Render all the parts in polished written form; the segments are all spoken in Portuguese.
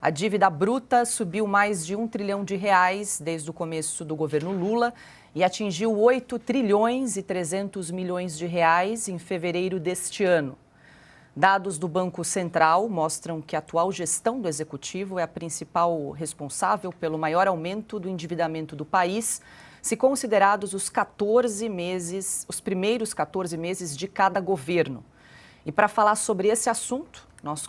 A dívida bruta subiu mais de R$ 1 trilhão desde o começo do governo Lula e atingiu 8 trilhões e 300 milhões de reais em fevereiro deste ano. Dados do Banco Central mostram que a atual gestão do executivo é a principal responsável pelo maior aumento do endividamento do país, se considerados os primeiros 14 meses de cada governo. E para falar sobre esse assunto, nós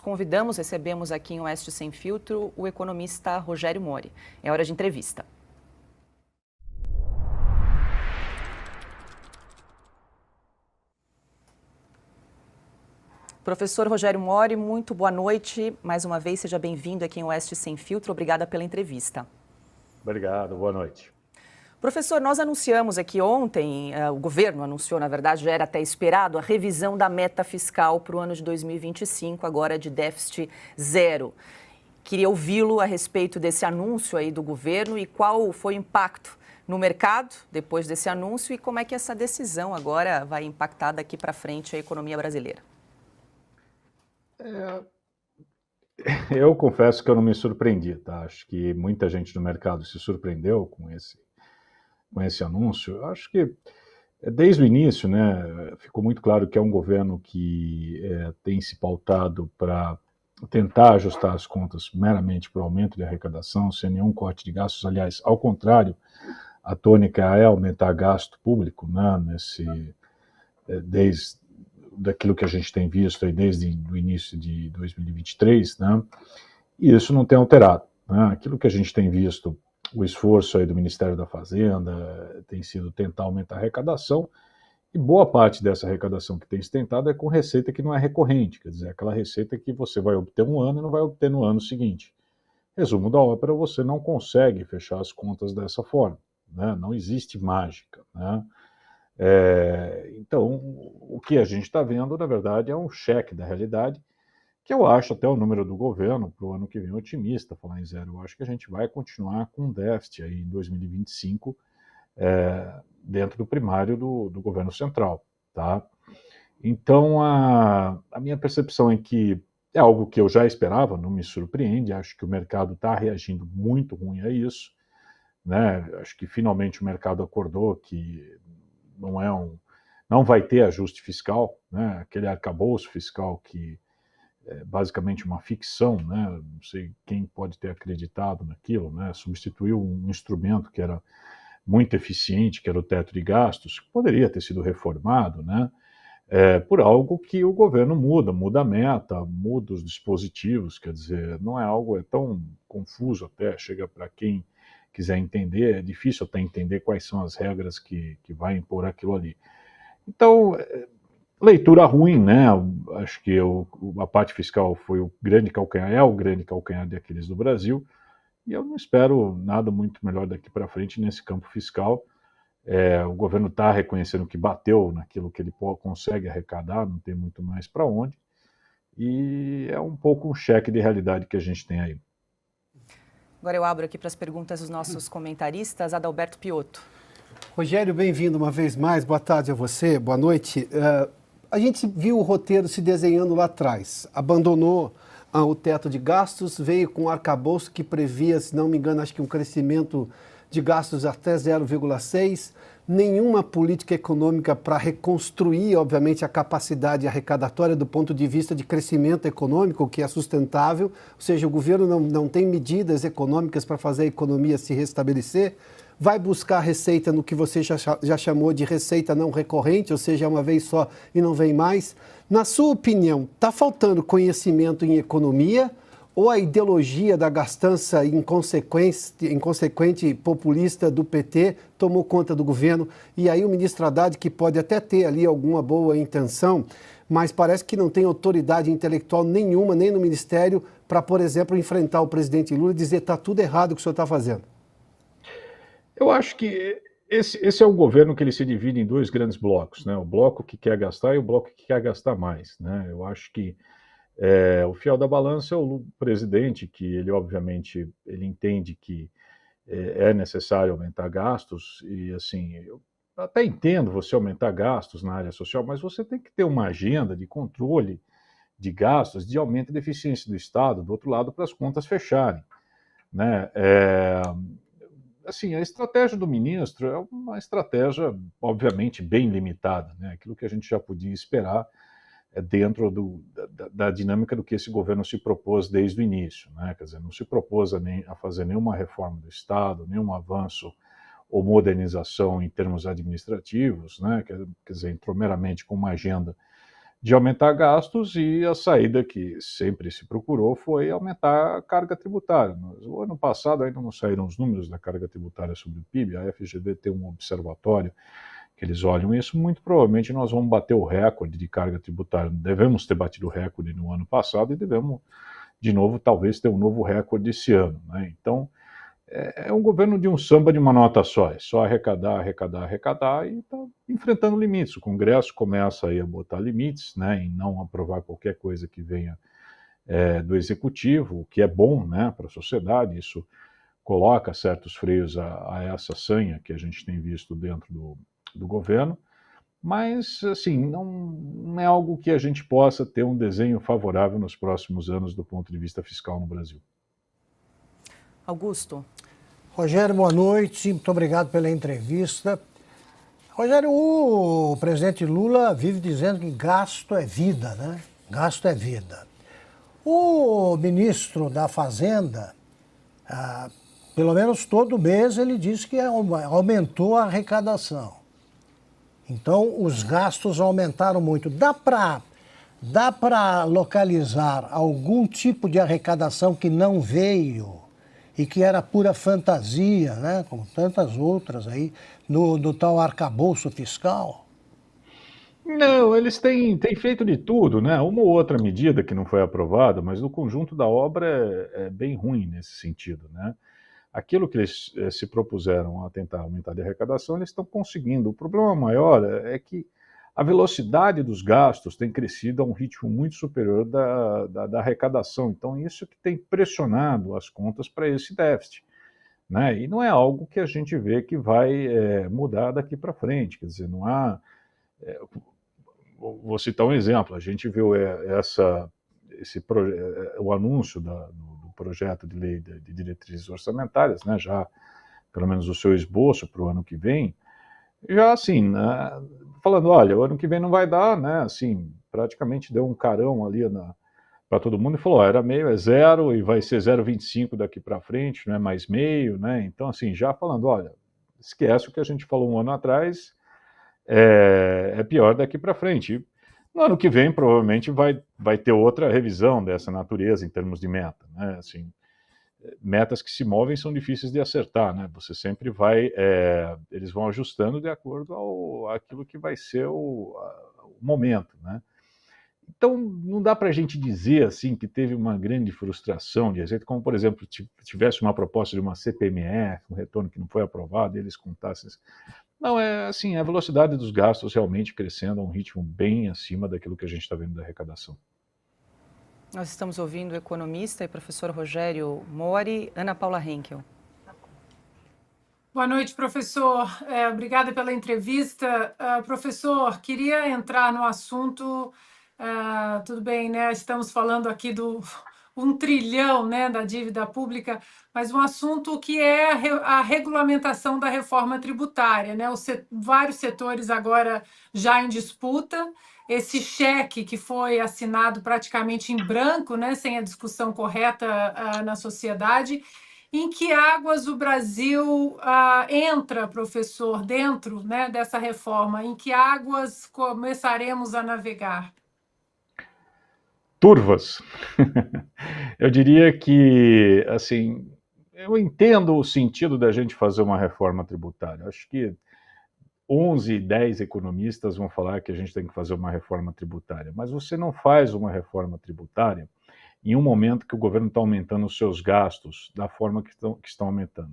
recebemos aqui em Oeste Sem Filtro o economista Rogério Mori. É hora de entrevista. Professor Rogério Mori, muito boa noite. Mais uma vez, seja bem-vindo aqui em Oeste Sem Filtro. Obrigada pela entrevista. Obrigado, boa noite. Professor, nós anunciamos aqui ontem, o governo anunciou, na verdade, já era até esperado, a revisão da meta fiscal para o ano de 2025, agora de déficit zero. Queria ouvi-lo a respeito desse anúncio aí do governo e qual foi o impacto no mercado depois desse anúncio e como é que essa decisão agora vai impactar daqui para frente a economia brasileira. Eu confesso que eu não me surpreendi, tá? Acho que muita gente do mercado se surpreendeu com esse anúncio. Eu acho que desde o início, né, ficou muito claro que é um governo que tem se pautado para tentar ajustar as contas meramente para o aumento de arrecadação, sem nenhum corte de gastos. Aliás, ao contrário, a tônica é aumentar gasto público, né, desde daquilo que a gente tem visto aí desde o início de 2023, né, e isso não tem alterado, né. Aquilo que a gente tem visto, o esforço aí do Ministério da Fazenda tem sido tentar aumentar a arrecadação, e boa parte dessa arrecadação que tem se tentado é com receita que não é recorrente, quer dizer, aquela receita que você vai obter um ano e não vai obter no ano seguinte. Resumo da ópera, você não consegue fechar as contas dessa forma, né? Não existe mágica, né? Então, o que a gente está vendo, na verdade, é um cheque da realidade, que eu acho até o número do governo para o ano que vem otimista, falar em zero. Eu acho que a gente vai continuar com um déficit aí em 2025, dentro do primário do governo central, tá? Então, a minha percepção é que é algo que eu já esperava, não me surpreende, acho que o mercado está reagindo muito ruim a isso, né? Acho que finalmente o mercado acordou que não vai ter ajuste fiscal, né? Aquele arcabouço fiscal que é basicamente uma ficção, né? Não sei quem pode ter acreditado naquilo, né? Substituiu um instrumento que era muito eficiente, que era o teto de gastos, que poderia ter sido reformado, né? Por algo que o governo muda a meta, muda os dispositivos, quer dizer, não é algo, é tão confuso até, chega para quem quiser entender, é difícil até entender quais são as regras que vai impor aquilo ali. Então, leitura ruim, né? Acho que a parte fiscal foi o grande calcanhar de Aquiles do Brasil, e eu não espero nada muito melhor daqui para frente nesse campo fiscal. O governo está reconhecendo que bateu naquilo que ele consegue arrecadar, não tem muito mais para onde, e é um pouco um cheque de realidade que a gente tem aí. Agora eu abro aqui para as perguntas dos nossos comentaristas. Adalberto Piotto. Rogério, bem-vindo uma vez mais, boa tarde a você, boa noite. A gente viu o roteiro se desenhando lá atrás, abandonou o teto de gastos, veio com um arcabouço que previa, se não me engano, acho que um crescimento de gastos até 0,6%, nenhuma política econômica para reconstruir, obviamente, a capacidade arrecadatória do ponto de vista de crescimento econômico, que é sustentável, ou seja, o governo não tem medidas econômicas para fazer a economia se restabelecer, vai buscar receita no que você já chamou de receita não recorrente, ou seja, uma vez só e não vem mais. Na sua opinião, está faltando conhecimento em economia ou a ideologia da gastança inconsequente populista do PT tomou conta do governo? E aí o ministro Haddad, que pode até ter ali alguma boa intenção, mas parece que não tem autoridade intelectual nenhuma, nem no ministério, para, por exemplo, enfrentar o presidente Lula e dizer está tudo errado o que o senhor está fazendo. Eu acho que esse é um governo que ele se divide em dois grandes blocos, né? O bloco que quer gastar e o bloco que quer gastar mais, né? Eu acho que o fiel da balança é o presidente, que ele obviamente ele entende que é necessário aumentar gastos, e assim, eu até entendo você aumentar gastos na área social, mas você tem que ter uma agenda de controle de gastos, de aumento de eficiência do Estado, do outro lado, para as contas fecharem, né? Assim, a estratégia do ministro é uma estratégia, obviamente, bem limitada, né? Aquilo que a gente já podia esperar dentro da dinâmica do que esse governo se propôs desde o início, né? Quer dizer, não se propôs a fazer nenhuma reforma do Estado, nenhum avanço ou modernização em termos administrativos, né? Quer dizer, entrou meramente com uma agenda de aumentar gastos, e a saída que sempre se procurou foi aumentar a carga tributária. O ano passado ainda não saíram os números da carga tributária sobre o PIB, a FGV tem um observatório que eles olham isso, muito provavelmente nós vamos bater o recorde de carga tributária. Devemos ter batido o recorde no ano passado e devemos, de novo, talvez ter um novo recorde esse ano, né? Então, é um governo de um samba de uma nota só, é só arrecadar, arrecadar, arrecadar, e está enfrentando limites. O Congresso começa aí a botar limites, né, em não aprovar qualquer coisa que venha do Executivo, o que é bom, né, para a sociedade. Isso coloca certos freios a essa sanha que a gente tem visto dentro do governo, mas, assim, não é algo que a gente possa ter um desenho favorável nos próximos anos do ponto de vista fiscal no Brasil. Augusto. Rogério, boa noite, muito obrigado pela entrevista. Rogério, o presidente Lula vive dizendo que gasto é vida, né? Gasto é vida. O ministro da Fazenda, pelo menos todo mês, ele diz que aumentou a arrecadação. Então, os gastos aumentaram muito. Dá para localizar algum tipo de arrecadação que não veio e que era pura fantasia, né, como tantas outras aí, no tal arcabouço fiscal? Não, eles têm feito de tudo, né? Uma ou outra medida que não foi aprovada, mas o conjunto da obra é bem ruim nesse sentido, né? Aquilo que eles se propuseram a tentar aumentar a arrecadação, eles estão conseguindo. O problema maior é que a velocidade dos gastos tem crescido a um ritmo muito superior da arrecadação. Então, isso que tem pressionado as contas para esse déficit, né? E não é algo que a gente vê que vai mudar daqui para frente. Quer dizer, não há... Vou citar um exemplo. A gente viu o anúncio do projeto de lei de diretrizes orçamentárias, né? Já, pelo menos, o seu esboço para o ano que vem, já assim, né, falando, olha, o ano que vem não vai dar, né, assim, praticamente deu um carão ali para todo mundo e falou, era meio, é zero, e vai ser 0,25 daqui para frente, não é mais meio, né, então assim, já falando, olha, esquece o que a gente falou um ano atrás, é pior daqui para frente. E no ano que vem, provavelmente, vai ter outra revisão dessa natureza em termos de meta, né, assim, metas que se movem são difíceis de acertar, né? Você sempre eles vão ajustando de acordo àquilo que vai ser o momento, né? Então, não dá para a gente dizer assim que teve uma grande frustração de receita, como, por exemplo, tivesse uma proposta de uma CPMF, um retorno que não foi aprovado, e eles contassem. Não, é assim, a velocidade dos gastos realmente crescendo a um ritmo bem acima daquilo que a gente está vendo da arrecadação. Nós estamos ouvindo o economista e professor Rogério Mori. Ana Paula Henkel. Boa noite, professor. Obrigada pela entrevista. Professor, queria entrar no assunto, tudo bem, né? Estamos falando aqui do 1 trilhão, né, da dívida pública, mas um assunto que é a regulamentação da reforma tributária, né? Vários setores agora já em disputa. Esse cheque que foi assinado praticamente em branco, né, sem a discussão correta na sociedade. Em que águas o Brasil entra, professor, dentro, né, dessa reforma? Em que águas começaremos a navegar? Turvas. Eu diria que, assim, eu entendo o sentido da gente fazer uma reforma tributária. Acho que 11, 10 economistas vão falar que a gente tem que fazer uma reforma tributária, mas você não faz uma reforma tributária em um momento que o governo está aumentando os seus gastos da forma que estão aumentando.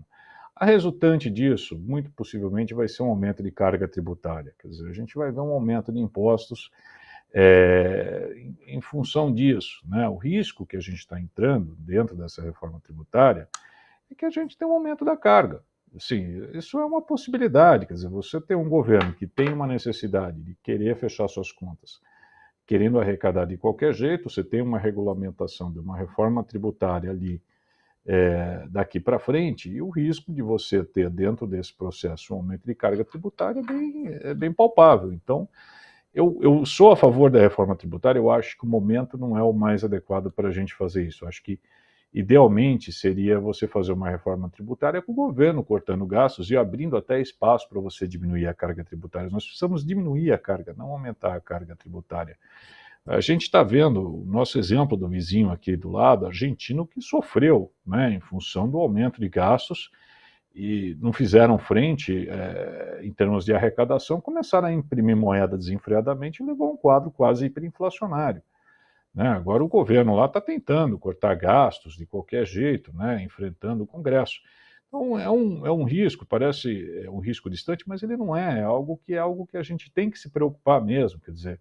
A resultante disso, muito possivelmente, vai ser um aumento de carga tributária. Quer dizer, a gente vai ver um aumento de impostos em função disso, né? O risco que a gente está entrando dentro dessa reforma tributária é que a gente tem um aumento da carga. Assim, isso é uma possibilidade, quer dizer, você tem um governo que tem uma necessidade de querer fechar suas contas, querendo arrecadar de qualquer jeito, você tem uma regulamentação de uma reforma tributária ali daqui para frente, e o risco de você ter dentro desse processo um aumento de carga tributária é bem palpável. Então, eu sou a favor da reforma tributária, eu acho que o momento não é o mais adequado para a gente fazer isso. Eu acho que, idealmente, seria você fazer uma reforma tributária com o governo cortando gastos e abrindo até espaço para você diminuir a carga tributária. Nós precisamos diminuir a carga, não aumentar a carga tributária. A gente está vendo o nosso exemplo do vizinho aqui do lado, argentino, que sofreu, né, em função do aumento de gastos e não fizeram frente em termos de arrecadação, começaram a imprimir moeda desenfreadamente e levou a um quadro quase hiperinflacionário. Né? Agora o governo lá está tentando cortar gastos de qualquer jeito, né, enfrentando o Congresso. Então é um risco, parece um risco distante, mas ele não é algo que a gente tem que se preocupar mesmo, quer dizer,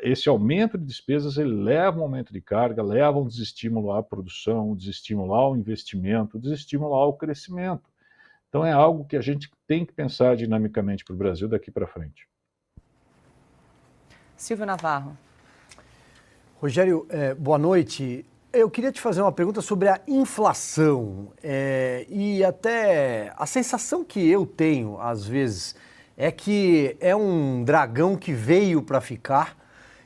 esse aumento de despesas ele leva um aumento de carga, leva um desestímulo à produção, um desestímulo ao investimento, um desestímulo ao crescimento. Então é algo que a gente tem que pensar dinamicamente para o Brasil daqui para frente. Silvio Navarro. Rogério, boa noite. Eu queria te fazer uma pergunta sobre a inflação e até a sensação que eu tenho, às vezes, é que é um dragão que veio para ficar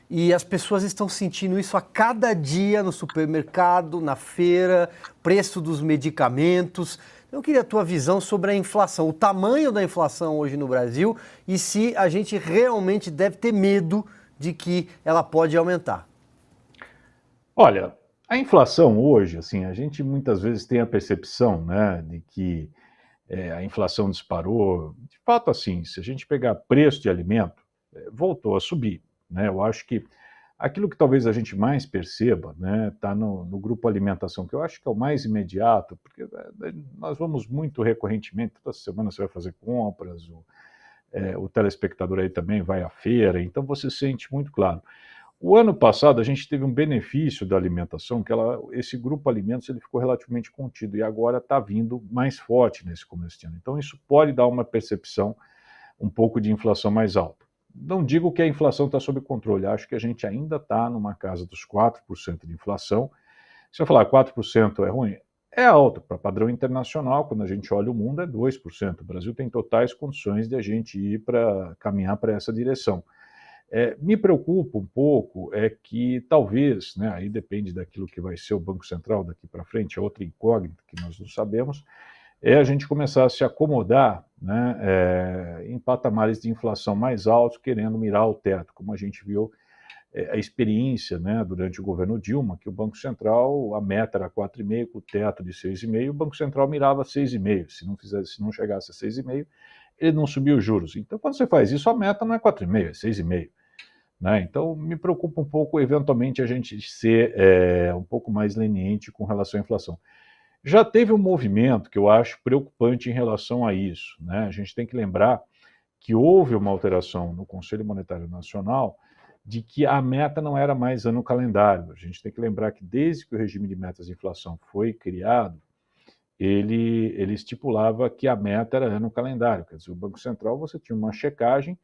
e as pessoas estão sentindo isso a cada dia no supermercado, na feira, preço dos medicamentos. Eu queria a tua visão sobre a inflação, o tamanho da inflação hoje no Brasil e se a gente realmente deve ter medo de que ela pode aumentar. Olha, a inflação hoje, assim, a gente muitas vezes tem a percepção, né, de que a inflação disparou. De fato, assim, se a gente pegar preço de alimento, voltou a subir, né? Eu acho que aquilo que talvez a gente mais perceba, né, está no grupo alimentação, que eu acho que é o mais imediato, porque nós vamos muito recorrentemente, toda semana você vai fazer compras, o telespectador aí também vai à feira, então você sente muito claro. O ano passado a gente teve um benefício da alimentação, que esse grupo alimentos ele ficou relativamente contido e agora está vindo mais forte nesse começo de ano. Então isso pode dar uma percepção um pouco de inflação mais alta. Não digo que a inflação está sob controle, acho que a gente ainda está numa casa dos 4% de inflação. Se eu falar 4% é ruim, é alto para padrão internacional, quando a gente olha o mundo é 2%. O Brasil tem totais condições de a gente caminhar para essa direção. Me preocupa um pouco que talvez, né, aí depende daquilo que vai ser o Banco Central daqui para frente, é outra incógnita que nós não sabemos, a gente começar a se acomodar, né, em patamares de inflação mais altos, querendo mirar o teto, como a gente viu a experiência, né, durante o governo Dilma, que o Banco Central, a meta era 4,5, com o teto de 6,5, o Banco Central mirava 6,5, se não chegasse a 6,5, ele não subiu os juros. Então, quando você faz isso, a meta não é 4,5, é 6,5. Né? Então, me preocupa um pouco, eventualmente, a gente ser um pouco mais leniente com relação à inflação. Já teve um movimento que eu acho preocupante em relação a isso. Né? A gente tem que lembrar que houve uma alteração no Conselho Monetário Nacional de que a meta não era mais ano calendário. A gente tem que lembrar que desde que o regime de metas de inflação foi criado, ele estipulava que a meta era ano calendário. Quer dizer, o Banco Central, você tinha uma checagem,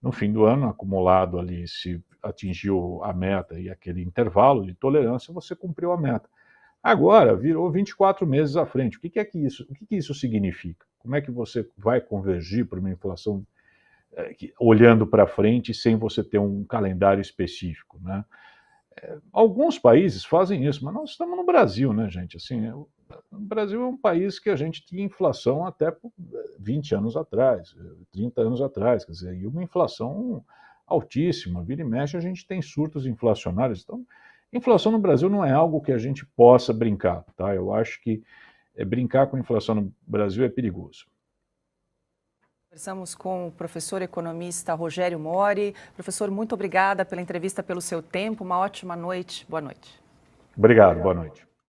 no fim do ano, acumulado ali, se atingiu a meta e aquele intervalo de tolerância, você cumpriu a meta. Agora, virou 24 meses à frente. O que isso significa? Como é que você vai convergir para uma inflação olhando para frente sem você ter um calendário específico, né? Alguns países fazem isso, mas nós estamos no Brasil, né, gente? Assim, o Brasil é um país que a gente tinha inflação até por 20 anos atrás, 30 anos atrás, quer dizer, e uma inflação altíssima, vira e mexe a gente tem surtos inflacionários. Então, inflação no Brasil não é algo que a gente possa brincar, tá? Eu acho que brincar com inflação no Brasil é perigoso. Conversamos com o professor economista Rogério Mori. Professor, muito obrigada pela entrevista, pelo seu tempo. Uma ótima noite. Boa noite. Obrigado, boa noite.